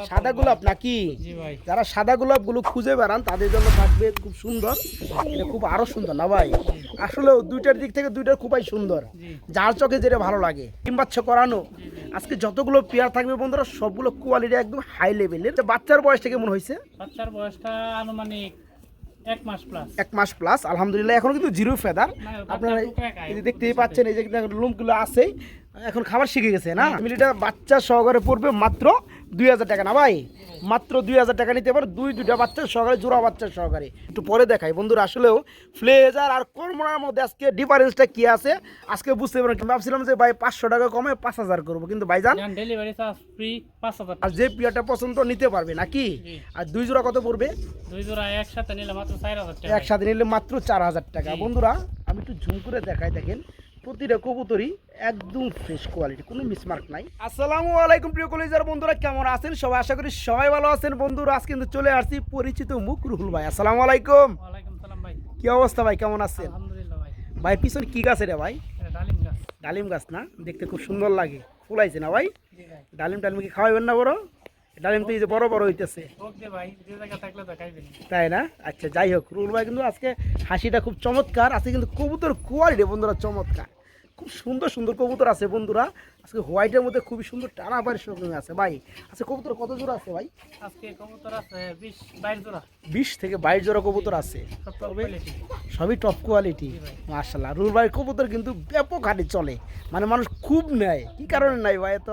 সাদা গোলাপ নাকি? যারা সাদা গোলাপগুলো খুঁজে বেড়ান তাদের জন্য থাকবে খুব সুন্দর। এটা খুব আরো সুন্দর না ভাই? আসলে দুইটার দিক থেকে দুইটার খুবই সুন্দর, যার চোখে যেটা ভালো লাগে। ডিম বাচ্চা করানো আজকে যতগুলো পেয়ার থাকবে বন্ধুরা সবগুলো কোয়ালিটি একদম হাই লেভেলের। বাচ্চার বয়সটা কেমন হয়েছে? বাচ্চার বয়সটা আনুমানিক 1 মাস প্লাস। আলহামদুলিল্লাহ এখনো কিন্তু জিরো ফেদার। আপনারা দেখতেই পাচ্ছেন এই যে লোমগুলো আছেই, এখন খাবার শিখে গেছে না। ফ্যামিলিটা বাচ্চা সহকারে পড়বে মাত্র 2000 টাকা না ভাই? মাত্র 2000 টাকা নিতে পারে দুইটা বাচ্চা সহকারে, জোড়া বাচ্চা সহকারে। একটু পরে দেখাই বন্ধুরা, আসলেও ফ্লেজার আর কর্মনার মধ্যে আজকে ডিফারেন্সটা কি আছে আজকে বুঝতে পারেন। ভাবছিলাম যে ভাই 500 টাকা কমে 5000 করবো, কিন্তু ভাইজান ডেলিভারি চার্জ ফ্রি 5000 আর যে পিয়ারটা পছন্দ নিতে পারবে নাকি। আর দুই জোড়া কত পড়বে? দুই জোড়া একসাথে নিলে মাত্র 4000 টাকা। একসাথে নিলে মাত্র 4000 টাকা। বন্ধুরা আমি একটু ঝুম করে দেখাই, দেখেন প্রতিটা কবুতরই একদম ফ্রেশ কোয়ালিটি, কোনো মিসমার্ক নাই। আসসালামু আলাইকুম প্রিয় কলিজার বন্ধুরা, কেমন আছেন সবাই? আশা করি সবাই ভালো আছেন। বন্ধুরা আজ কিন্তু চলে আসছি পরিচিত মুখ রুহুল ভাই। আসসালামু আলাইকুম। ওয়ালাইকুম সালাম ভাই। কি অবস্থা ভাই, কেমন আছেন? আলহামদুলিল্লাহ ভাই। ভাই পিছনে কি গাছ রে ভাই? এটা ডালিম গাছ। ডালিম গাছ না? দেখতে খুব সুন্দর লাগে, ফুলাইছে না ভাই? জি ভাই। ডালিম টালিম কি খাওয়াবেন না বড়? ডালিম তো এই যে বড় বড় হইতেছে, ওকে ভাই, যে জায়গা থাকলে তো খাইবেন। তাই না? আচ্ছা যাই হোক, রুহুল ভাই কিন্তু আজকে হাসিটা খুব চমৎকার আছে, কিন্তু কবুতর কোয়ালিটি বন্ধুরা চমৎকার, খুব সুন্দর সুন্দর কবুতর আছে বন্ধুরা। আজকে হোয়াইটের মধ্যে খুবই সুন্দর টানা বাড়ির সঙ্গে আছে ভাই। আচ্ছা কবুতর কত জোড়া আছে ভাই? আজকে কবুতর আছে 20-22 জোড়া। 20 থেকে 22 জোড়া কবুতর আছে, সব টপ কোয়ালিটি। সবই টপ কোয়ালিটি। মাশাআল্লাহ, রুহুল ভাইয়ের কবুতর কিন্তু ব্যাপক হাটে চলে, মানে মানুষ খুব নেয়। কি কারণে নাই ভাই? এত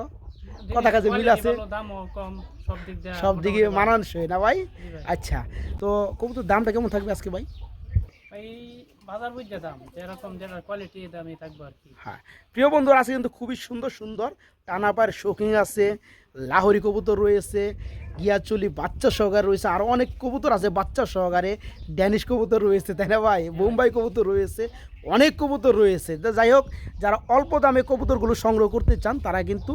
কথা কাজে মিল আছে, দামও কম, সব দিক দিয়ে সব দিকে মানানসই না ভাই? আচ্ছা তো কবুতর দামটা কেমন থাকবে আজকে ভাই? ভাই বাজার বুঝে দাম যেরকম যেটা কোয়ালিটি দামই থাকবে আর কি। হ্যাঁ প্রিয় বন্ধুরা আছে কিন্তু খুবই সুন্দর সুন্দর টানাপায়ের শৌকিং আছে, লাহোরি কবুতর রয়েছে, গিয়াচলি বাচ্চা সহকারে রয়েছে, আরও অনেক কবুতর আছে বাচ্চা সহকারে, ড্যানিশ কবুতর রয়েছে, তাই না ভাই? বোম্বাই কবুতর রয়েছে, অনেক কবুতর রয়েছে। তো যাই হোক, যারা অল্প দামে কবুতরগুলো সংগ্রহ করতে চান তারা কিন্তু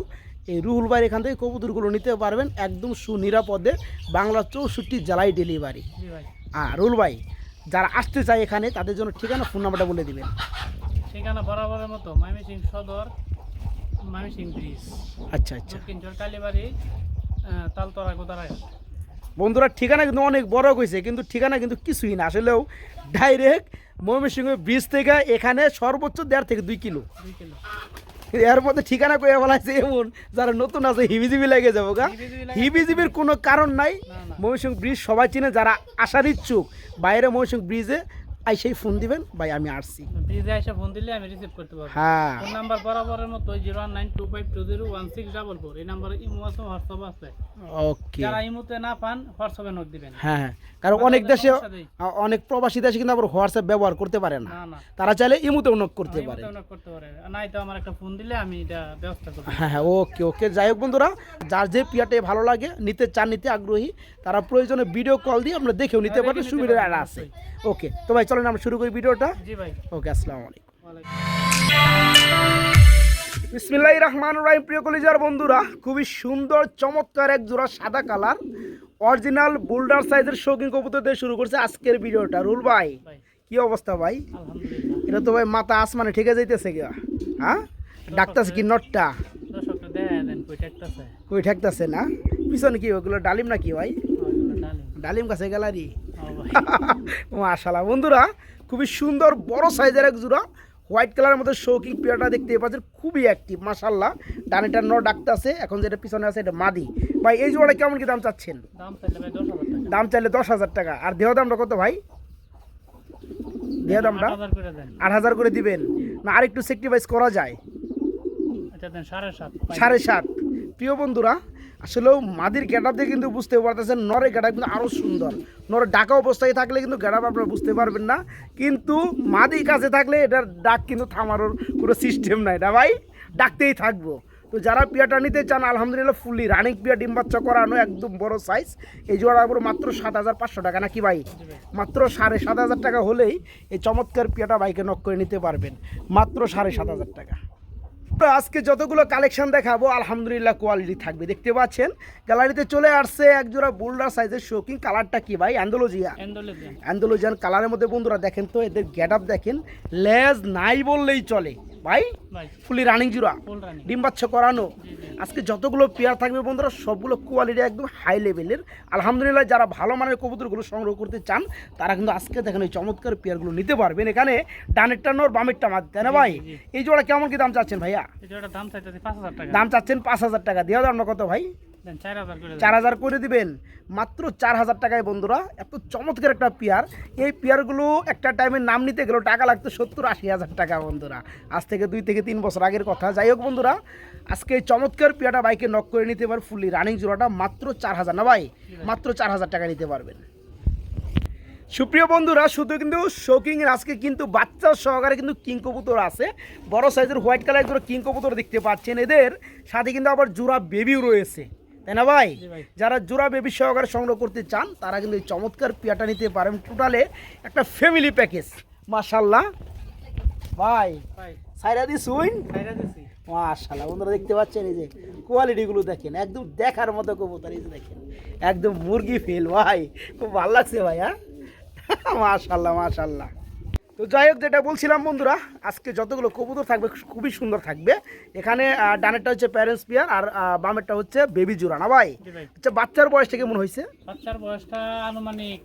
এই রুহুল ভাইয়ের এখান থেকে কবুতরগুলো নিতে পারবেন একদম সুনিরাপদে, বাংলা 64 জেলায় ডেলিভারি। জি ভাই। রুহুল ভাই যারা আসতে চায় এখানে তাদের জন্য ঠিকানা ফোন নাম্বারটা বলে দিবেন। ঠিকানা বরাবরের মতো ময়মনসিং সদর, ময়মনসিং ব্রিজ, আচ্ছা আচ্ছা দক্ষিণচর কালীবাড়ি, তালতলা গোদারায়। বন্ধুরা ঠিকানা কিন্তু অনেক বড় কইছে, কিন্তু ঠিকানা কিন্তু কিছুই না। আসলেও ডাইরেক্ট ময়মনসিংহ ব্রিজ থেকে এখানে সর্বোচ্চ 1.5 থেকে 2 কিলো। 2 কিলো। এর মধ্যে ঠিকানা কয়ে বলাইছে এমন যারা নতুন আছে হিবিজিবি লেগে যাবো গা। হিবিজিবির কোনো কারণ নাই। ময়মনসিংহ ব্রিজ সবাই চিনে, যারা আসার ইচ্ছুক বাইরে ময়মনসিংহ ব্রিজে আইসেই ফোন দিবেন, ভাই আমি আসছি। ব্রিজে এসে ফোন দিলে আমি রিসিভ করতে পারবো। হ্যাঁ ফোন নাম্বার বরাবরের মতো 01925201644। এই নাম্বারে ইমো আছে, হোয়াটসঅ্যাপ আছে। ওকে। যারা ইমোতে না পান হোয়াটসঅ্যাপে নোট দিবেন। হ্যাঁ কারণ অনেক দেশে অনেক প্রবাসী দেশে কিন্তু আবার হোয়াটসঅ্যাপ ব্যবহার করতে পারে না, তারা চাইলে ইমোতেও নোট করতে পারে। করতে পারে নাই তো আমার একটা ফোন দিলে আমি এটা ব্যবস্থা করব। হ্যাঁ হ্যাঁ ওকে ওকে। যাই হোক বন্ধুরা, যার যে পিয়াটাই ভালো লাগে, নিতে চান, নিতে আগ্রহী, তারা প্রয়োজনে ভিডিও কল দিয়ে আমরা দেখেও নিতে পারবেন, সুবিধা আছে। ওকে তো ভাই চলেন আমরা শুরু করি ভিডিওটা। জি ভাই। ওকে আসসালামু আলাইকুম। বিসমিল্লাহির রহমানির রহিম। প্রিয় কলিজার বন্ধুরা, খুবই সুন্দর চমৎকার এক জোড়া সাদা কালার অরিজিনাল বোল্ডার সাইজের শৌখিন কবুতর দিয়ে শুরু করছে আজকের ভিডিওটা। রুল ভাই কি অবস্থা ভাই? আলহামদুলিল্লাহ। এটা তো ভাই মাথা আসমানে ঠিকে যাইতেছে গা। হ্যাঁ ডাকতেছে কি নটটা? দর্শকটা দেন কই ঠেকতাছে। কই ঠেকতেছে না? পিছনে কি ওগুলো ডালিম নাকি ভাই? ডালিম। ডালিম গাছে গ্যালারি। ও ভাই। মাশাআল্লাহ বন্ধুরা, খুবই সুন্দর বড় সাইজের এক জোড়া হোয়াইট কালারের মধ্যে শৌকিং পেয়ারটা দেখতে পাচ্ছেন, খুবই অ্যাক্টিভ মাশাআল্লাহ। ডানেটা নর ডাকতেছে, এখন যেটা পিছনে আছে এটা মাদি। ভাই এই জোড়াটা কেমন কি দাম চাচ্ছেন? দাম চাইলে ভাই 10,000 টাকা। দাম চাইলে 10,000 টাকা। আর দেহ দামটা কত ভাই? দেহ দামটা 8,000 করে দেন। 8,000 করে দিবেন না আরেকটু স্যাক্রিফাইস করা যায়? আচ্ছা দেন 7.5। 7.5। প্রিয় বন্ধুরা আসলেও মাদির গেটআপ দিয়ে কিন্তু বুঝতে পারতেছেন নরের গেটআপ কিন্তু আরও সুন্দর। নরের ডাকা অবস্থায় থাকলে কিন্তু গেটআপ আপনারা বুঝতে পারবেন না, কিন্তু মাদির কাছে থাকলে এটার ডাক কিন্তু থামানোর কোনো সিস্টেম নাই না ভাই, ডাকতেই থাকবো। তো যারা পিয়াটা নিতে চান আলহামদুলিল্লাহ ফুললি রানিং পিয়া, ডিম বাচ্চা করানো, একদম বড় সাইজ। এই জোড়ার উপর মাত্র 7,500 টাকা নাকি ভাই? মাত্র 7,500 টাকা হলেই এই চমৎকার পিয়াটা বাইকে নক করে নিতে পারবেন, মাত্র 7,500 টাকা। আজকে যতগুলো কালেকশন দেখাবো আলহামদুলিল্লাহ কোয়ালিটি থাকবে। দেখতে পাচ্ছেন গ্যালারিতে চলে আসছে এক জোড়া বোল্ডার সাইজের শৌকিং। কালারটা কি ভাই? অ্যান্ডোলজিয়ান কালারের মধ্যে বন্ধুরা দেখেন তো এদের গেট আপ দেখেন, লেজ নাই বললেই চলে, ভাই ভাই ফুলি রানিং জোড়া, ফুল রানিং। ডিম বাচ্চা করানো। জি জি। আজকে যতগুলো পেয়ার থাকবে বন্ধুরা সবগুলো কোয়ালিটি একদম হাই লেভেলের। আলহামদুলিল্লাহ যারা ভালো মানের কবুতরগুলো সংগ্রহ করতে চান তারা কিন্তু আজকে দেখেন এই চমৎকার পেয়ারগুলো নিতে পারবেন। এখানে ডানেরটা নর বামেরটা মাদি, তাই না ভাই? জি, জি। এই জোড়া কেমন কি দাম চাচ্ছেন ভাইয়া? এই জোড়াটার দাম চাইতেছি 5,000 টাকা। দাম চাচ্ছেন 5,000 টাকা, দেওয়া দাম না কত ভাই? দেন 4,000 করে দেন। 4,000 করে দিবেন, মাত্র 4,000 টাকায় বন্ধুরা। এত চমৎকার একটা পেয়ার, এই পেয়ারগুলো একটা টাইমের নাম নিতে গেলেও টাকা লাগতো 70-80 হাজার টাকা বন্ধুরা, আজ থেকে 2 থেকে 3 বছর আগের কথা। যাই হোক বন্ধুরা, আজকে এই চমৎকার পেয়ারটা বাইকে নক করে নিতে পারে ফুললি রানিং জোড়াটা মাত্র 4,000 না ভাই? মাত্র 4,000 টাকা নিতে পারবেন। সুপ্রিয় বন্ধুরা, শুধু কিন্তু শৌকিংয়ের আজকে কিন্তু বাচ্চা সহকারে কিন্তু কিং কবুতর আছে, বড় সাইজের হোয়াইট কালার জোড়া কিং কবুতর দেখতে পাচ্ছেন। এদের সাথে কিন্তু আবার জোড়া বেবিও রয়েছে, তাই না ভাই? জি ভাই। যারা জোড়া বেবি সহকারে সংগ্রহ করতে চান তারা কিন্তু এই চমৎকার পেয়ারটা নিতে পারেন। টোটালে একটা ফ্যামিলি প্যাকেজ। মাশাল্লাহ ভাই, ভাই সাইরা দি সুইন, খাইরা দিছি। মাশাল্লাহ বন্ধুরা দেখতে পাচ্ছেন, এই যে কোয়ালিটিগুলো দেখেন, একদম দেখার মতো কবুতর। এই যে দেখেন একদম মুরগি ফেল ভাই, খুব ভালো লাগছে ভাই। হ্যাঁ মাশাল্লাহ মাশাল্লাহ। তো যাই হোক, যেটা বলছিলাম বন্ধুরা, আজকে যতগুলো কবুতর থাকবে খুবই সুন্দর থাকবে। এখানে ডানেরটা হচ্ছে প্যারেন্টস পেয়ার আর বামেরটা হচ্ছে বেবি জোড়া, না ভাই? জি ভাই। আচ্ছা, বাচ্চার বয়সটা কেমন হয়েছে? বাচ্চার বয়সটা আনুমানিক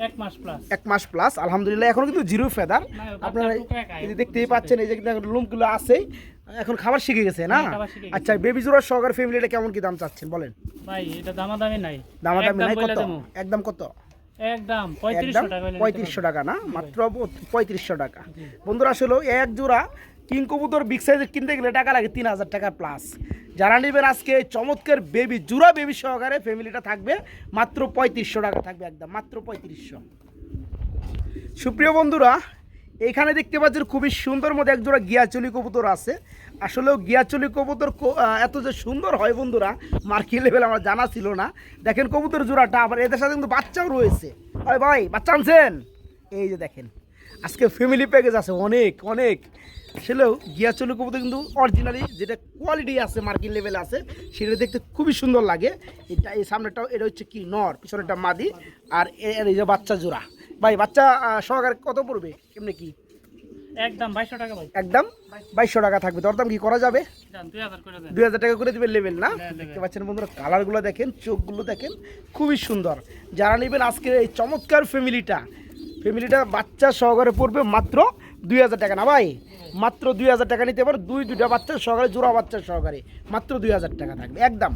1 মাস প্লাস। 1 মাস প্লাস, আলহামদুলিল্লাহ। এখন কিন্তু জিরো ফেদার, না, আপনারা বাচ্চা টুকরা খায়। এই যে দেখতেই পাচ্ছেন, এই যে লুমগুলো আছেই, এখন খাবার শিখে গেছে না? হ্যাঁ, খাবার শিখে গেছে। আচ্ছা, বেবি জোড়ার সহকারে ফ্যামিলিটা কেমন কি দাম চাচ্ছেন বলেন? ভাই এটা দামাদামি নাই। দামাদামি একদম নাই, বইলা কত? দেবো। একদম কত? একদম একদম 3500 টাকা হইলে নিতে 3500 টাকা না, মাত্র 3500 টাকা। জি। বন্ধুরা আসলে এক জোড়া কিং কবুতর বিগ সাইজের কিনতে গেলে টাকা লাগে 3,000 টাকা প্লাস। যারা নেবেন আজকে এই চমৎকার বেবি জোড়া বেবি সহকারে ফ্যামিলিটা থাকবে মাত্র 3500 টাকা থাকবে, একদম মাত্র 3500। সুপ্রিয় বন্ধুরা, এখানে দেখতে পাচ্ছেন খুবই সুন্দর মধ্যে এক জোড়া গিয়াচলি কবুতর আছে। আসলেও গিয়াচলি কবুতর এত যে সুন্দর হয় বন্ধুরা, মার্কেট লেভেল আমার জানা ছিল না। দেখেন কবুতর জোড়াটা, আবার এদের সাথে কিন্তু বাচ্চাও রয়েছে। আরে ভাই, বাচ্চা আনছেন? এই যে দেখেন, আজকে ফ্যামিলি প্যাকেজ আছে অনেক অনেক। আসলেও গিয়াচলি কবুতর কিন্তু অরিজিনালি যেটা কোয়ালিটি আছে মার্কেট লেভেল আছে, সেটা দেখতে খুবই সুন্দর লাগে। এটা এই সামনেটাও, এটা হচ্ছে কি নর, পিছনেটা মাদি, আর এই যে বাচ্চা জোড়া। ভাই বাচ্চা সহকারে কত পড়বে, কেমনি কি? একদম 2200 টাকা ভাই। একদম 2200 টাকা থাকবে, দরদাম কি করা যাবে? দেন 2000 করে দেন। 2,000 টাকা করে দিবেন লেভেল না? হ্যাঁ, দেখতে level। পাচ্ছেন বন্ধুরা, কালারগুলো দেখেন, চোখগুলো দেখেন, খুবই সুন্দর। যারা নেবেন আজকে এই চমৎকার ফ্যামিলিটা বাচ্চা সহকারে পড়বে মাত্র 2,000 টাকা, না ভাই? মাত্র 2,000 টাকা নিতে পারো, দুইটা বাচ্চা সহকারে, জোড়া বাচ্চা সহকারে মাত্র 2,000 টাকা থাকবে একদম।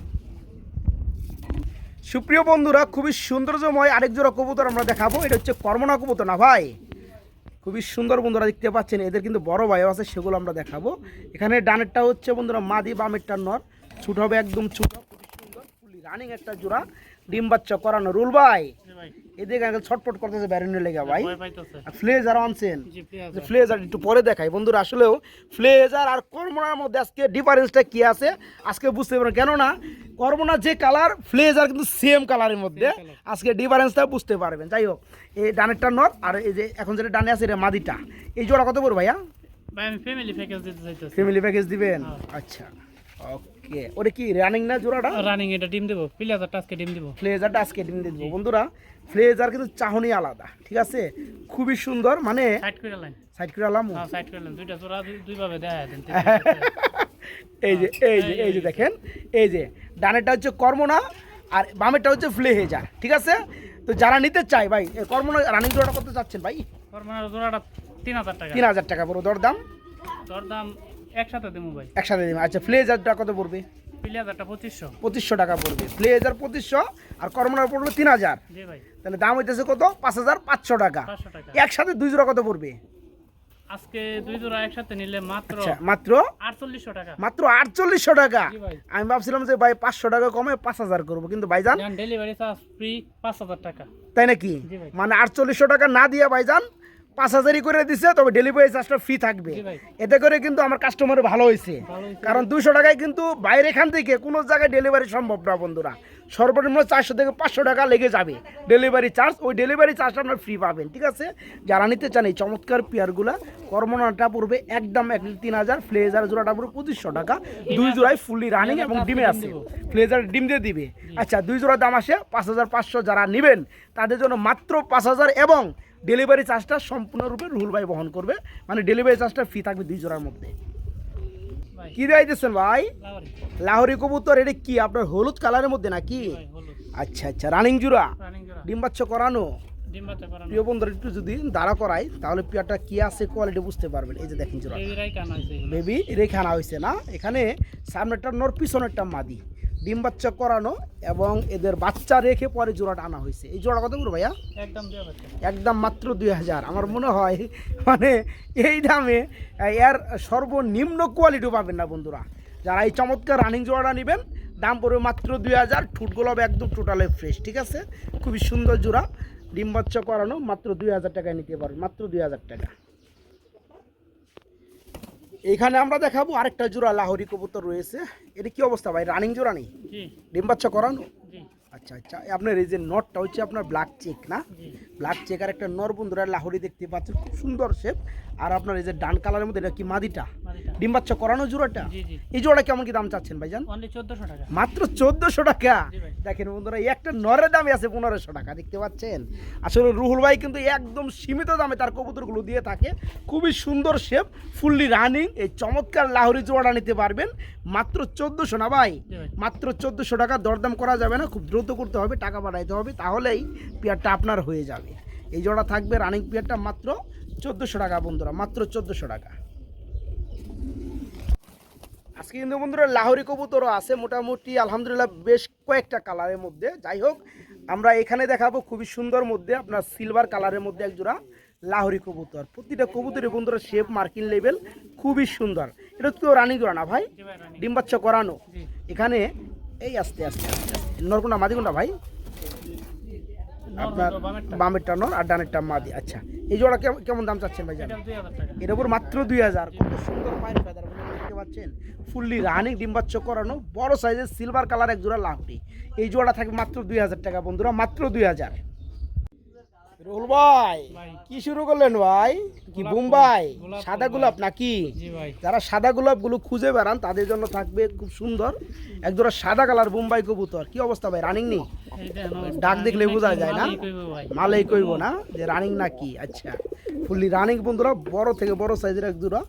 সুপ্রিয় বন্ধুরা, খুবই সৌন্দর্যময় আরেক জোড়া কবুতর আমরা দেখাবো। এটা হচ্ছে কর্মনা কবুতর, না ভাই? খুবই সুন্দর বন্ধুরা দেখতে পাচ্ছেন, এদের কিন্তু বড় ভাইও আছে, সেগুলো আমরা দেখাবো। এখানে ডানেরটা হচ্ছে বন্ধুরা মাদি, বামেরটা নর, ছুট হবে একদম ছুট, খুবই সুন্দর ফুলি রানিং একটা জোড়া, ডিম বাচ্চা করানো। রুল ভাই, জি ভাই। এদিকে আগে ছটপট করতেছে ব্যারেন্ডের লেগে ভাই। ভয় পাইতেছে। ফ্লেজার আনছেন? জি প্লিজ। ফ্লেজার একটু পরে দেখাই বন্ধুরা। আসলেও ফ্লেজার আর কর্মনার মধ্যে আজকে ডিফারেন্সটা কি আছে আজকে বুঝতে পারবেন, কেননা কর্মনা যে কালার, ফ্লেজার কিন্তু সেম কালারের মধ্যে, Same color। আজকে ডিফারেন্সটা বুঝতে পারবেন। যাই হোক, এই ডানেরটা নর, আর এই যে এখন যেটা ডানে আছে এটা মাদিটা। এই জোড়া কত পড়বে ভাইয়া? ভাই আমি ফ্যামিলি প্যাকেজ দিতে চাইতেছি। ফ্যামিলি প্যাকেজ দিবেন? হ্যাঁ। আচ্ছা, ওকে। ওটা কি রানিং না জোড়াটা? রানিং এটা ডিম দেব, প্লেজারটা আজকে ডিম দেব। ফ্লেজারটা আজকে ডিম দিয়ে দেবো বন্ধুরা। ফ্লেজার কিন্তু চাহনি আলাদা, ঠিক আছে, খুবই সুন্দর। মানে সাইড করে লাইন। সাইড করে আলাম। হ্যাঁ সাইড করে লাইন, দুইটা জোড়া দুই ভাবে দেখায় দেন। এই যে দেখেন, এই যে ডানেরটা হচ্ছে কর্মনা আর বামেরটা হচ্ছে ফ্লেজার, ঠিক আছে। তো যারা নিতে চায় ভাই, কর্মনা রানিং জোড়াটা কত চাচ্ছেন ভাই? ফরমানের জোড়াটা 3000 টাকা। 3,000 টাকা পড়ো, দরদাম দরদাম একসাথে দেবো ভাই। একসাথে দেবেন। আচ্ছা, ফ্লেজারটা কত পড়বে? প্লেজারটা 2500। 2500 টাকা পড়বে। ফ্লেজার 2500 আর কর্মনার পড়বে 3,000। জি ভাই। তাহলে দাম হইতেছে কত? 5,500 টাকা। 500 টাকা। একসাথে দুই জোড়া কত পড়বে? আজকে দুই জোড়া একসাথে নিলে মাত্র আচ্ছা, মাত্র 4800 টাকা। মাত্র 4800 টাকা। জি ভাই। আমি ভাবছিলাম যে ভাই 500 টাকা কমে 5,000 করবো, কিন্তু ভাইজান জান ডেলিভারি চার্জ ফ্রি 5000 টাকা। তাই নাকি? জি ভাই। মানে 4800 টাকা না দিয়ে ভাইজান 5,000ই করে দিছে, তবে ডেলিভারি চার্জটা ফ্রি থাকবে। জি ভাই। এতে করে কিন্তু আমার কাস্টমার ভালো হয়েছে, ভালো হয়েছে। কারণ 200 টাকায় কিন্তু বাইরে এখান থেকে কোনো জায়গায় ডেলিভারি সম্ভব না বন্ধুরা। সর্বনিম্ন 400 থেকে 500 টাকা লেগে যাবে ডেলিভারি চার্জ। ওই ডেলিভারি চার্জটা আপনার ফ্রি পাবেন, ঠিক আছে। যারা নিতে চান এই চমৎকার পেয়ারগুলা, করমনাটা পড়বে একদম 1,3000, ফ্লেজার জোড়াটা পড়বে 2500 টাকা। 2 জোড়ায় ফুললি রানিং এবং ডিমে আছে, ফ্লেজার ডিম দিয়ে দিবে। আচ্ছা 2 জোড়ার দাম আসে 5500। যারা নেবেন তাদের জন্য মাত্র 5000 এবং ডেলিভারি চার্জটা সম্পূর্ণরূপে রুহুল ভাই বহন করবে, মানে ডেলিভারি চার্জটা ফ্রি থাকবে 2 জোড়ার মধ্যে। ভাই কি দিয়েছেন ভাই? লাহোরি লাহোরি কবুতর, এটা কি আপনার হলুদ কালারের মধ্যে নাকি? ভাই হলুদ আচ্ছা আচ্ছা, রানিং জোড়া, রানিং জোড়া ডিম বাচ্চা করানো। ডিম বাচ্চা করানো প্রিয় বন্ধুরা একটু যদি দাঁড়া করাই তাহলে পেয়ারটা কি আছে কোয়ালিটি বুঝতে পারবেন। এই যে দেখেন জোড়া এই রাই কানা হইছে এগুলো। বেবি রেখে আনা হয়েছে না, এখানে সামনেরটা নর পিছনেরটা মাদি, ডিম বাচ্চা করানো এবং এদের বাচ্চা রেখে পরে জোড়াটা আনা হয়েছে। এই জোড়া কত করে ভাইয়া? একদম দেওয়া বাচ্চা একদম মাত্র 2000। আমার মনে হয় মানে এই দামে এর সর্বনিম্ন কোয়ালিটিও পাবেন না বন্ধুরা। যারা এই চমৎকার রানিং জোড়াটা নেবেন দাম পড়বে মাত্র 2000। ঠুটগুলো হবে একদম টোটালে ফ্রেশ, ঠিক আছে। খুবই সুন্দর জোড়া, ডিম বাচ্চা করানো, মাত্র 2000 টাকায় নিতে পারবেন, মাত্র 2000 টাকা। এখানে আমরা দেখাবো আরেকটা জোড়া লাহোরি কবুতর রয়েছে। এটা কি অবস্থা ভাই? রানিং জোড়া নেই, জি ডিম বাচ্চা করানো? জি আচ্ছা আচ্ছা, আপনার এই যে নটটা হচ্ছে আপনার ব্ল্যাক চেক না, জি ব্ল্যাক চেক আর একটা নর বন্ধুরা লাহোরি দেখতে পাচ্ছেন, খুব সুন্দর শেপ। আর আপনার এই যে ডান কালারের মধ্যে এটা কি মাদিটা? মাদিটা ডিম বাচ্চা করানো জোড়াটা। জি জি এই জোড়া কেমন কি দাম চাচ্ছেন ভাইজান? অনলি 1400 টাকা মাত্র 1400 টাকা। জি ভাই দেখেন বন্ধুরা এই একটা নরের দামে আছে 1500 টাকা, দেখতে পাচ্ছেন। আসলে রুহুল ভাই কিন্তু একদম সীমিত দামে তার কবুতরগুলো দিয়ে থাকে। খুবই সুন্দর শেপ, ফুললি রানিং। এই চমৎকার লাহোরি জোড়া নিতে পারবেন মাত্র 1400 না ভাই? জি ভাই মাত্র 1400 টাকা। দরদাম করা যাবে না, খুব দ্রুত করতে হবে, টাকা পাঠাইতে হবে, তাহলেই পেয়ারটা আপনার হয়ে যাবে। এই জোড়া থাকবে রানিং পেয়ারটা মাত্র 1400 টাকা বন্ধুরা, মাত্র 1400 টাকা। আজকে কিন্তু বন্ধুরা লাহোরি কবুতরও আছে মোটামুটি আলহামদুলিল্লাহ বেশ কয়েকটা কালারের মধ্যে। যাই হোক আমরা এখানে দেখাবো খুবই সুন্দর মধ্যে আপনার সিলভার কালারের মধ্যে এক জোড়া লাহোরি কবুতর। প্রতিটা কবুতরের বন্ধুরা শেপ মার্কিং লেভেল খুবই সুন্দর। এটা তো রানিং জোড়া না ভাই? জি ভাই রানিং ডিম বাচ্চা করানো। জি এখানে এই আস্তে আস্তে আস্তে আস্তে নরকোনা মাদি কোনটা ভাই? আপনার বামেরটা নর আর ডানেরটা মাদি। আচ্ছা এই জোড়া কেমন দাম চাচ্ছেন ভাই? জানেন এটা 2000 টাকা এর উপর মাত্র 2000। কত সুন্দর পায়ের ফেদার দেখতে পাচ্ছেন, ফুললি রানিং ডিম বাচ্চা করানো, বড় সাইজের সিলভার কালার এক জোড়া লাহোরি। এই জোড়া থাকবে মাত্র 2000 টাকা বন্ধুরা, মাত্র 2000। রুহুল ভাই ভাই কি শুরু করলেন ভাই? কি গোলাপ বোম্বাই ফুল, গোলাপ সাদা ফুল গোলাপ নাকি? জি ভাই যারা সাদা গোলাপগুলো খুঁজে বেড়ান তাদের জন্য থাকবে খুব সুন্দর এক জোড়া সাদা কালার বোম্বাই কবুতর। কি অবস্থা ভাই? রানিং নেই? ডাক দেখলে বোঝা যায় না, মালেই কইব না যে রানিং নাকি। আচ্ছা ফুললি রানিং বন্ধুরা, বড় থেকে বড় সাইজের এক জোড়া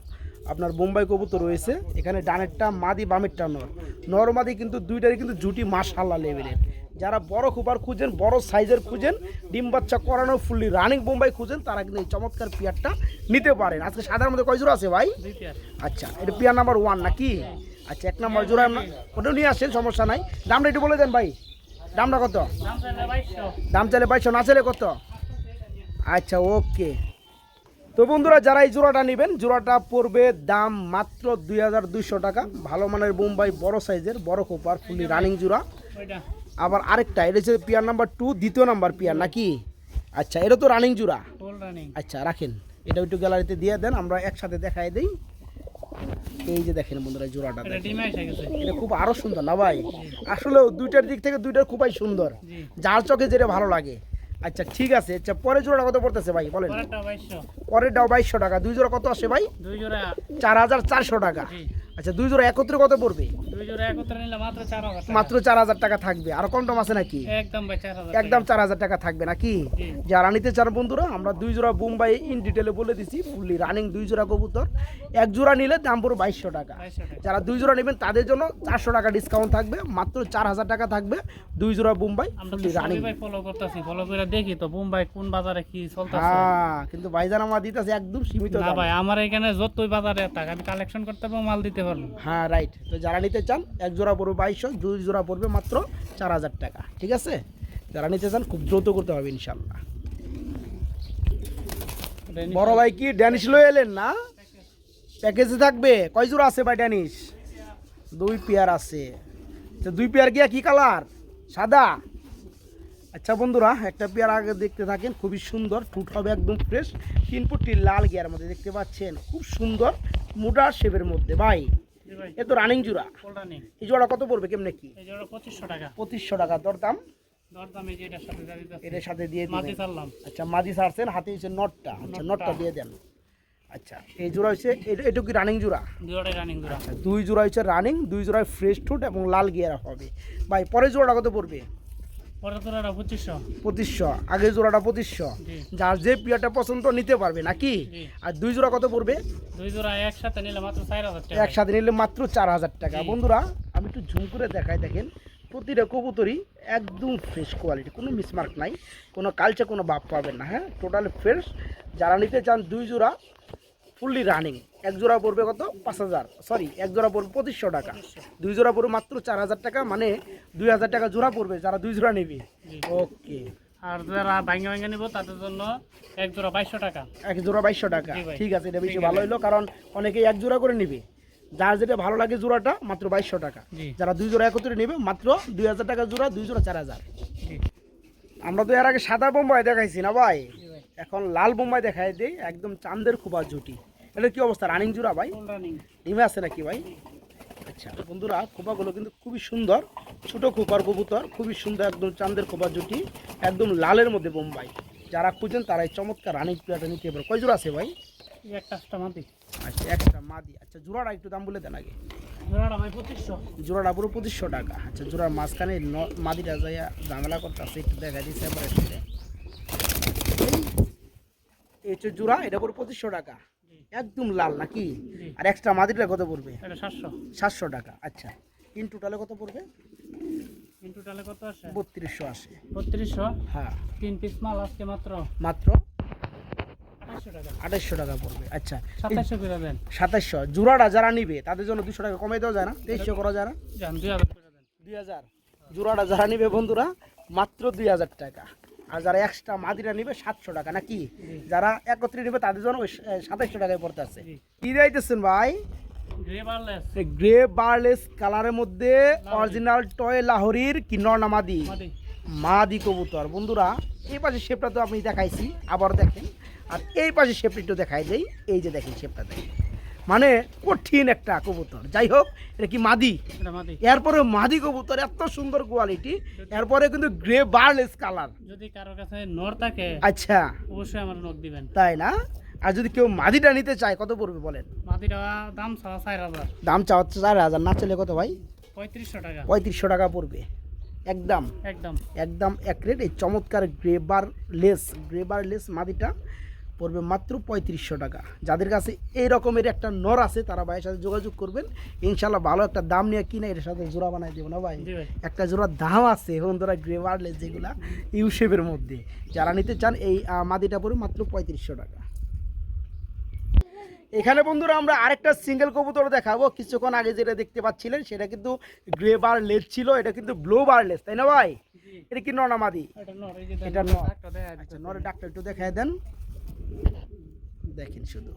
আপনার বোম্বাই কবুতর রয়েছে। এখানে ডানেরটা মাদি বামেরটা নর, নর মাদি কিন্তু দুইটারই কিন্তু জুটি মাশাআল্লাহ লেভেলের। যারা বড় খুবার খুঁজেন, বড় সাইজের খুঁজেন, ডিম বাচ্চা করানো ফুললি রানিং বোম্বাই খুঁজেন, তারা কিন্তু এই চমৎকার পেয়ারটা নিতে পারেন। আজকে সাদার মধ্যে কয় জোড়া আছে ভাই? আচ্ছা এটা পেয়ার নাম্বার 1 নাকি? আচ্ছা 1 নাম্বার জোড়া ওটাও নিয়ে আসেন, সমস্যা নাই। দামটা একটু বলে দেন ভাই, দামটা কত? দাম চাইলে 2200, না চাইলে কত? আচ্ছা ওকে। তো বন্ধুরা যারা এই জোড়াটা নেবেন, জোড়াটা পড়বে দাম মাত্র 2200 টাকা। ভালো মানের বোম্বাই বড় সাইজের বড় খোপার ফুললি রানিং জোড়া। আবার আরেকটা এটা হচ্ছে পিয়ার নাম্বার 2, দ্বিতীয় নাম্বার পিয়ার নাকি? আচ্ছা এটা তো রানিং জোড়া। আচ্ছা রাখেন, এটা একটু গ্যালারিতে দিয়ে দেন, আমরা একসাথে দেখাই দেই। এই যে দেখেন বন্ধুরা জোড়াটা, এটা খুব আরো সুন্দর না ভাই? আসলে দুইটার দিক থেকে দুইটার খুবই সুন্দর, যার চোখে যেটা ভালো লাগে। আচ্ছা ঠিক আছে। আচ্ছা পরের জোড়া কত পড়তেছে ভাই বলেন? পরেরটাও 2200 টাকা। 2 জোড়া কত আসে ভাই? 2 জোড়া 4400 টাকা। আচ্ছা 2 জোড়া একত্রে কত পড়বে? 2 জোড়া একত্রে নিলে মাত্র 4000 টাকা। মাত্র 4000 টাকা থাকবে। আর কম টম আছে নাকি? একদম ভাই 4000, একদম 4000 টাকা থাকবে নাকি? যারা নিতে চান বন্ধুরা, আমরা 2 জোড়া বোম্বাই ইন ডিটেলে বলে দিছি, ফুললি রানিং 2 জোড়া কবুতর। এক জোড়া নিলে দাম পড়বে 2200 টাকা। যারা 2 জোড়া নেবেন তাদের জন্য 400 টাকা ডিসকাউন্ট থাকবে, মাত্র 4000 টাকা থাকবে 2 জোড়া বোম্বাই ফুললি রানিং। ভাই ফলো করতেছি, ফলো করে দেখি তো বোম্বাই কোন বাজারে কি চলতেছে। হ্যাঁ কিন্তু ভাইজান আমার দিতেছে একদম সীমিত না দাম। ভাই আমার এখানে যতই বাজারে থাক আমি কালেকশন করতে পারবো, মাল দিতে পারবো। হ্যাঁ রাইট। তো যারা নিতে চান এক জোড়া পড়বে 2200, 2 জোড়া পড়বে মাত্র 4000 টাকা, ঠিক আছে। যারা নিতে চান খুব দ্রুত করতে হবে ইনশাল্লাহ। বড় ভাই কি ড্যানিশ লয়ে এলেন না? প্যাকেজে থাকবে কয় জোড়া আছে ভাই ড্যানিশ? 2 পেয়ার আছে। তো 2 পেয়ার কি কালার? সাদা। আচ্ছা বন্ধুরা একটা পেয়ার আগে দেখতে থাকেন, খুবই সুন্দর, ঠুট হবে একদম ফ্রেশ, 3 ফুটটি লাল গিয়ার মধ্যে দেখতে পাচ্ছেন, খুব সুন্দর মোটা শেপের মধ্যে ভাই। জি ভাই এ তো রানিং জোড়া, ফুল রানিং। এই জোড়া কত পড়বে কেমনে কি? এই জোড়া 2500 টাকা। 2500 টাকা দরদাম দরদাম এই যে এটার সাথে যা দিতেছে এর সাথে দিয়ে মাটি দিবেন। চাললাম। আচ্ছা মাদি ছাড়ছেন, হাতে হচ্ছে নটটা, আচ্ছা নটটা দিয়ে দেন। আচ্ছা এই জোড়া হচ্ছে এটা কি রানিং জোড়া? দুটোটাই রানিং জোড়া। আচ্ছা দুই জোড়া হচ্ছে রানিং, দুই জোড়ায় ফ্রেশ ঠোঁট এবং লাল গিয়ার হবে। ভাই পরের জোড়াটা কত পড়বে? পরে তোরা 2500। 2500, আগে জোড়াটা 2500। জি যার যে পিয়ারটা পছন্দ নিতে পারবে নাকি? জি। আর দুই জোড়া কত পড়বে? দুই জোড়া একসাথে নিলে মাত্র 4000 টাকা। একসাথে নিলে মাত্র 4000 টাকা। জি। বন্ধুরা আমি একটু ঝুম করে দেখাই, দেখেন প্রতিটা কবুতরই একদম ফ্রেশ কোয়ালিটি, কোনো মিসমার্ক নাই, কোনো কালচে কোনো ভাব পাবেন না। হ্যাঁ টোটাল ফ্রেশ। যারা নিতে চান দুই জোড়া ফুললি রানিং, এক জোড়া পড়বে কত? 5000, সরি এক জোড়া পড়বে 2500 টাকা, দুই জোড়া পড়বে মাত্র 4000 টাকা, মানে 2000 টাকা জোড়া পড়বে যারা দুই জোড়া নেবে। জি। ওকে আর যারা ভাঙ্গা ভাঙ্গা নিব তাদের জন্য এক জোড়া 2200 টাকা। এক জোড়া 2200 টাকা। জি ভাই। ঠিক আছে, এটা বেশি ভালো হইলো, কারণ অনেকেই এক জোড়া করে নিবে। যার যেটা ভালো লাগে জোড়াটা মাত্র 2200 টাকা। জি। যারা দুই জোড়া একত্রে নেবে মাত্র 2000 টাকা জোড়া, দুই জোড়া 4000। জি আমরা তো এর আগে সাদা বোম্বাই দেখাইছি না ভাই, জি ভাই এখন লাল বোম্বাই দেখাই দিই, একদম চাঁদের খুব জুটি। এটা কি অবস্থা? রানিং জোড়া ভাই? Full running. ডিমে আছে নাকি ভাই? আচ্ছা বন্ধুরা খোপাগুলো কিন্তু খুবই সুন্দর, ছোটো খোপার কবুতর, খুবই সুন্দর, একদম চাঁদের খোপা জুটি, একদম লালের মধ্যে বোম্বাই। যারা খুঁজেন তারা এই চমৎকার রানিং প্লেয়ারটা নিতে পারে। কয় জোড়া আছে ভাই? এই একটা মাটি। আচ্ছা একটা মাদি। আচ্ছা জোড়াটা একটু দাম বলে দেন আগে। জোড়াটা ভাই 2500। জোড়াটা পুরো 2500 টাকা। আচ্ছা জোড়ার মাঝখানে মাদিটা যাইয়া ঝামেলা করতে আছে, একটু দেখা দিচ্ছে এবার। এই হচ্ছে জোড়া, এটা পুরো 2500 টাকা, জি একদম লাল নাকি? জি। আর এক্সট্রা মাদিটা কত পড়বে? এটা 700। 700 টাকা। আচ্ছা ইন টোটালে কত পড়বে? কিন্তু টোটালে কত আসে? 3200 আসে। 3200। হ্যাঁ তিন পিস মাল আজকে মাত্র মাত্র 2800 টাকা। 2800 টাকা পড়বে। আচ্ছা 2700 করে দেন। 2700 জোড়াটা যারা নিবে তাদের জন্য 200 টাকা কমে দেওয়া যায় না? 2300 করা যায় না? জান 2000 করে দেন। 2000 জোড়াটা যারা নিবে বন্ধুরা মাত্র 2000 টাকা। আর যারা এক্সট্রা মাদিরা নিবে 700 টাকা নাকি? যারা একত্রে নিবে তাদের জন্য ওই 2700 টাকায় পড়তে আছে। জি। কি দিতেছেন ভাই? গ্রে বারলেস গ্রে বারলেস কালারের মধ্যে অরিজিনাল টয় লাহোরির কি নর মাদি? মাটি। মাদি কবুতর। বন্ধুরা এই পাশে শেপটা তো আপনি দেখাইছি, আবার দেখেন, আর এই পাশে শেপটা একটু দেখাই দেই। এই যে দেখেন শেপটা দেখেন, মানে কঠিন একটা কবুতর। যাই হোক এটা কি মাদি? এটা মাটি। এরপরে মাদি কবুতর, এত সুন্দর কোয়ালিটি, এরপরে কিন্তু গ্রে বারলেস কালার। যদি কারোর কাছে নর থাকে আচ্ছা অবশ্যই আমার নক দিবেন। তাই না? আর যদি কেউ মাদিটা নিতে চায় কত পড়বে বলেন? মাটিটা দাম 4000। দাম চাওয়া 4000, না চলে কত ভাই? 3500 টাকা। 3500 টাকা পড়বে একদম। একদম একদম এক রেট। এই চমৎকার গ্রেবার লেস মাদিটা পড়বে মাত্র 3500 টাকা। যাদের কাছে এই রকমের একটা নর আছে তারা ভাইয়ের সাথে যোগাযোগ করবেন, ইনশাল্লাহ ভালো একটা দাম নিয়ে কিনে এর সাথে জোড়া বানাই দেবো না ভাই? জি ভাই। একটা জোড়ার দাম আছে বন্ধুরা, গ্রেবার লেস যেগুলা ইউ শেপের মধ্যে। যারা নিতে চান এই মাদিটা পড়বে মাত্র 3500 টাকা। এখানে বন্ধুরা আমরা আরেকটা সিঙ্গেল কবুতর দেখাবো। কিছুক্ষণ আগে যেটা দেখতে পাচ্ছিলেন সেটা কিন্তু গ্রে বার লেস ছিল, এটা কিন্তু ব্লু বার লেস, তাই না ভাই? জি এটা কি নর না মাদি? এটা নর। এই যে দেন, এটা নর। একটা দেখাই আচ্ছা দিতেছি। নরের ডাক্তার একটু দেখায় দেন, দেখেন শুধু।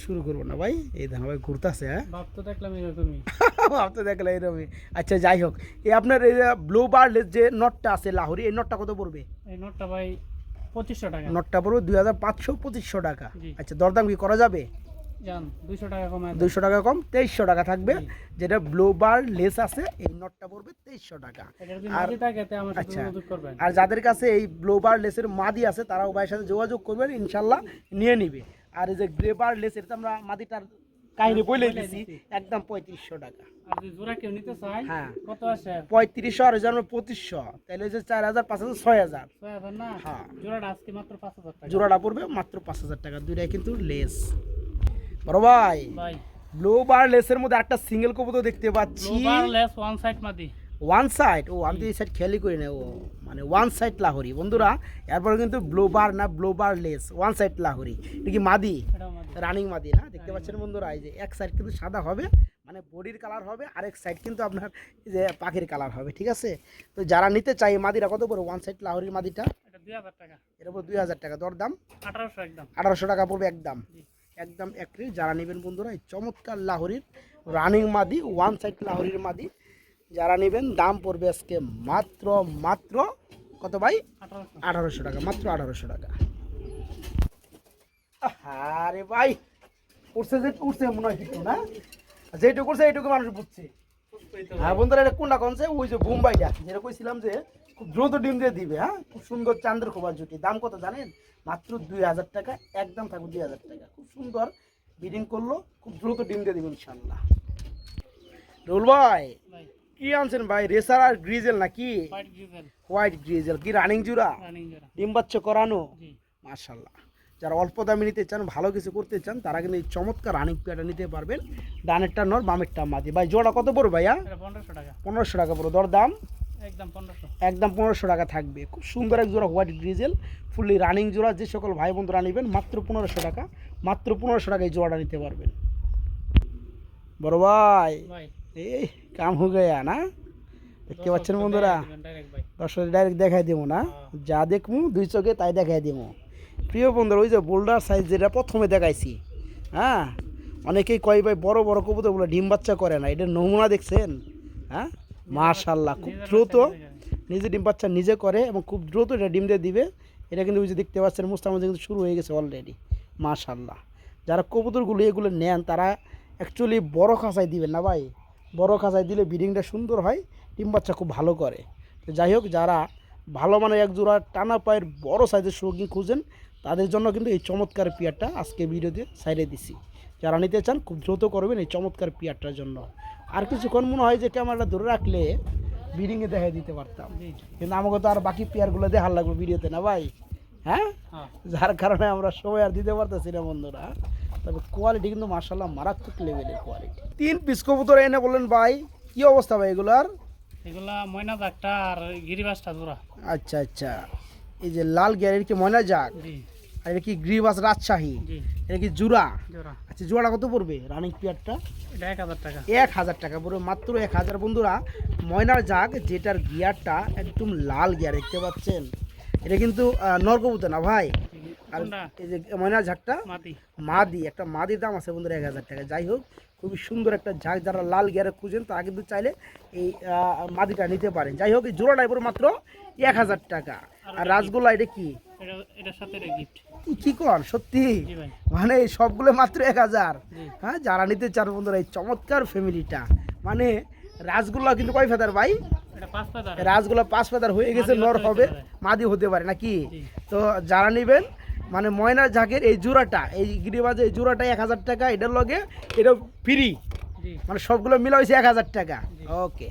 শুরু করবো না ভাই, এই দেখো ভাই ঘুরতেছে। হ্যাঁ বাপ তো দেখলাম এরকমই। আপনি দেখলে এরকমই। আচ্ছা যাই হোক, এই আপনার এই ব্লু বার লেস যে নটটা আছে লাহোরি, এই নটটা কত পড়বে? এই নটটা ভাই 2500 টাকা। নটটা পড়বে 2500, 2500 টাকা। জি। আচ্ছা দরদাম কি করা যাবে? জান 200 টাকা কমায় দেন। 200 টাকা কম, 2300 টাকা থাকবে। জি। যেটা ব্লু বার লেস আছে এই নটটা পড়বে 2300 টাকা। এটা যদি আর মাটি থাকে তে আমার সাথে আচ্ছা, যোগাযোগ করবেন। আর যাদের কাছে এই ব্লু বার লেসের মাদি আছে তারাও ভাইয়ের সাথে যোগাযোগ করবেন, ইনশাল্লাহ নিয়ে নিবে। আর এই যে গ্রে বার লেস, এটা তো আমরা মাদিটার কাহিনী বলে দিছি, একদম 3500 টাকা। আর যদি জোড়া কেউ নিতে চায় হ্যাঁ কত আসে? 3500 আর জন্ম 2500, তাহলে যে 4000, 5000, 6000। 6000 না? হ্যাঁ। জোড়াটা আজকে মাত্র 5000 টাকা। জোড়াটা পড়বে মাত্র 5000 টাকা, দুইটাই কিন্তু লেস। বড় ভাই ভাই ব্লু বার লেসের মধ্যে একটা সিঙ্গেল কবুতর দেখতে পাচ্ছি। গ্লোবাল লেস ওয়ান সাইড মাটি। ওয়ান সাইড, ও আমি তো এই সাইড খেয়ালই করি না, ও মানে ওয়ান সাইড লাহোরি বন্ধুরা। এরপরে কিন্তু ব্লু বার না, ব্লু বার লেস, ওয়ান সাইড লাহোরি। এটা কি মাদি? এটাও মাটি। রানিং মাদি না? দেখতে পাচ্ছেন বন্ধুরা, এই যে এক সাইড কিন্তু সাদা হবে, মানে বডির কালার হবে, আরেক সাইড কিন্তু আপনার এই যে পাখির কালার হবে। ঠিক আছে, তো যারা নিতে চাই মাদিরা কত পড়বে? ওয়ান সাইড লাহোরির মাদিটা এটা 2000 টাকা। এর উপর 2000 টাকা, দরদাম 1800 একদম। 1800 টাকা পড়বে একদম। জি। একদম এক রেট। যারা নেবেন বন্ধুরা এই চমৎকার লাহোরির রানিং মাদি, ওয়ান সাইড লাহোরির মাদি যারা নেবেন, দাম পড়বে আজকে মাত্র মাত্র কত ভাই? 1800। 1800 টাকা, মাত্র 1800 টাকা। আরে ভাই উঠছে যে উঠছে মনে হয় কিছু না, যেটুকু করছে এইটুকু মানুষ বুঝছে। হ্যাঁ বন্ধুরা, এটা কোনটা কনছে, ওই যে বোম্বাইটা যেটা কইছিলাম যে খুব দ্রুত ডিম দিয়ে দিবে। হ্যাঁ, খুব সুন্দর চান্দের খোবার জুটি। দাম কত জানেন? মাত্র 2000 টাকা, একদম থাকবে 2000 টাকা। খুব সুন্দর ব্রিডিং করলো, খুব দ্রুত ডিম দিয়ে দিবে ইনশাল্লাহ। রুল ভাই ভাই কি আনছেন ভাই? রেসার আর গ্রিজেল নাকি? হোয়াইট গ্রিজেল হোয়াইট গ্রিজেল কি রানিং জোড়া? রানিং জোড়া। ডিম বাচ্চা করানো? জি মাশাল্লাহ। যারা অল্প দামে নিতে চান, ভালো কিছু করতে চান, তারা কিন্তু এই চমৎকার রানিং পেয়ারটা নিতে পারবেন। ডানেরটা নর, বামেরটা মাদি। ভাই জোড়া কত পড়বে ভাইয়া? এটা 1500 টাকা 1500 টাকা পড়ো। দর দাম একদম 1500। একদম 1500 টাকা থাকবে। খুব সুন্দর এক জোড়া হোয়াইট গ্রিজেল ফুললি রানিং জোড়া। যে সকল ভাই বন্ধুরা নেবেন মাত্র 1500 টাকা, মাত্র 1500 টাকায় জোড়াটা নিতে পারবেন। বড় ভাই ভাই এই কাম হয়ে গেয়া না, দেখতে পাচ্ছেন বন্ধুরা? ডাইরেক্ট ভাই দর্শক ডাইরেক্ট দেখাই দেবো না, যা দেখবো দুই চোখে তাই দেখাই দেবো। প্রিয় বন্ধুরা, ওই যে বোল্ডার সাইজ যেটা প্রথমে দেখাইছি, হ্যাঁ, অনেকেই কয় ভাই বড় বড় কবুতরগুলো ডিম বাচ্চা করে না, এটা নমুনা দেখছেন? হ্যাঁ, মাশাল্লাহ, খুব দ্রুত নিজে ডিম বাচ্চা নিজে করে এবং খুব দ্রুত এটা ডিম দিয়ে দিবে। এটা কিন্তু ওই যে দেখতে পাচ্ছেন মুস্তামাজি কিন্তু শুরু হয়ে গেছে অলরেডি। মাশাল্লাহ, যারা কবুতরগুলো এগুলো নেন তারা অ্যাকচুয়ালি বড় খাঁচায় দিবেন না ভাই। বড় খাঁচায় দিলে ব্রিডিংটা সুন্দর হয়, ডিম বাচ্চা খুব ভালো করে। তো যাই হোক, যারা ভালো মানের এক জোড়া টানা পায়ের বড় সাইজের শৌখিন খুঁজেন, তাদের জন্য কিন্তু এই চমৎকার পেয়ারটা আজকে ভিডিওতে সাইডে দিছি। যারা নিতে চান খুব দ্রুত করবেন এই চমৎকার পেয়ারটার জন্য। আর কিছুক্ষণ মনে হয় যে ক্যামেরাটা ধরে রাখলে ব্রিডিংয়ে দেখাই দিতে পারতাম, জি কিন্তু আমাকে তো আর বাকি পেয়ারগুলো দেখার লাগবে ভিডিওতে না ভাই। হ্যাঁ, হ্যাঁ যার কারণে আমরা সময় আর দিতে পারতেছি না বন্ধুরা। তবে কোয়ালিটি কিন্তু মার্শাল্লাহ মারাত্মক লেভেলের কোয়ালিটি। 3 পিস কবুতর এনে বললেন ভাই, কি অবস্থা ভাই এগুলার? এগুলা ময়না দাগটা আর গিরিবাসটা জোড়া। আচ্ছা আচ্ছা, এই যে লাল গিয়ারের কি ময়না যাক, জি আর এটা কি গ্রিবাস রাজশাহী, জি এটা কি জুরা? জোড়া। আচ্ছা, জোড়া কত পড়বে রানিং পেয়ারটা? এটা 1000 টাকা 1000 টাকা পড়বে, মাত্র 1000। বন্ধুরা, ময়নার জাগ যেটার গিয়ারটা একদম লাল গিয়ার দেখতে পাচ্ছেন, এটা কিন্তু নরকবুতর না ভাই। আর কোনটা? এই যে ময়নার ঝাঁকটা মাটি। মাদি, একটা মাদির দাম আছে বন্ধুরা 1000 টাকা। যাই হোক, খুবই সুন্দর একটা ঝাঁক। যারা লাল গিয়ারে খুঁজেন তারা কিন্তু চাইলে এই মাদিটা নিতে পারেন। যাই হোক, এই জোড়াটাই পড়ে মাত্র 1000 টাকা। আর রাসগোল্লা এটা কি? এটা এটার সাথে এটা গিফট। কি কর সত্যি? জি ভাই মানে এই সবগুলো মাত্র 1000। জি হ্যাঁ, যারা নিতে চান বন্ধুরা এই চমৎকার ফ্যামিলিটা, মানে রাসগোল্লা কিন্তু কয় ফেদার ভাই? এটা 5 পাতা। রাসগোল্লা 5 ফেদার হয়ে গেছে, মাদি নর বাচ্চা হবে, হতে পারে। মাদি হতে পারে নাকি? জি তো যারা নেবেন মানে ময়নার ঝাঁকের এই জোড়াটা, এই গিরিবাজে এই জোড়াটা 1000 টাকা, এটার লগে এটা ফ্রি, জি মানে সবগুলো মিলা হয়েছে 1000 টাকা। ওকে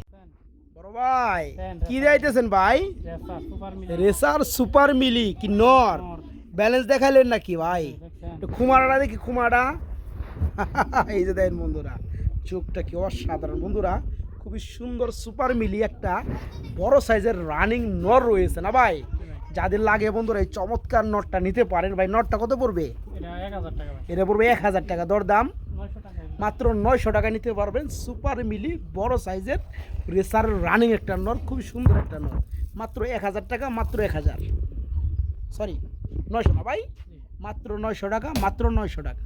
বড় ভাই, কি দিতেছেন ভাই? রেসা সুপার মিলি। রেসার সুপার মিলি কি নর? নর। ব্যালেন্স দেখাইলেন নাকি ভাই? দেখছেন? একটু খুমারাটা দেখি, খুমারা। এই যে দেখেন বন্ধুরা, চোখটা কি অসাধারণ বন্ধুরা, খুবই সুন্দর সুপার মিলি একটা বড় সাইজের রানিং নর রয়েছে না ভাই। যাদের লাগে বন্ধুরা এই চমৎকার নটটা নিতে পারেন। ভাই নটটা কত পড়বে? এটা 1000 টাকা ভাই। এটা পড়বে 1000 টাকা। দর দাম 900 টাকা। মাত্র 900 টাকা নিতে পারবেন। সুপার মিলি বড় সাইজের রেসার রানিং একটা নর, খুবই সুন্দর একটা নর, মাত্র 1000 টাকা, মাত্র 1000, সরি 900 না ভাই, জি মাত্র 900 টাকা, মাত্র 900 টাকা।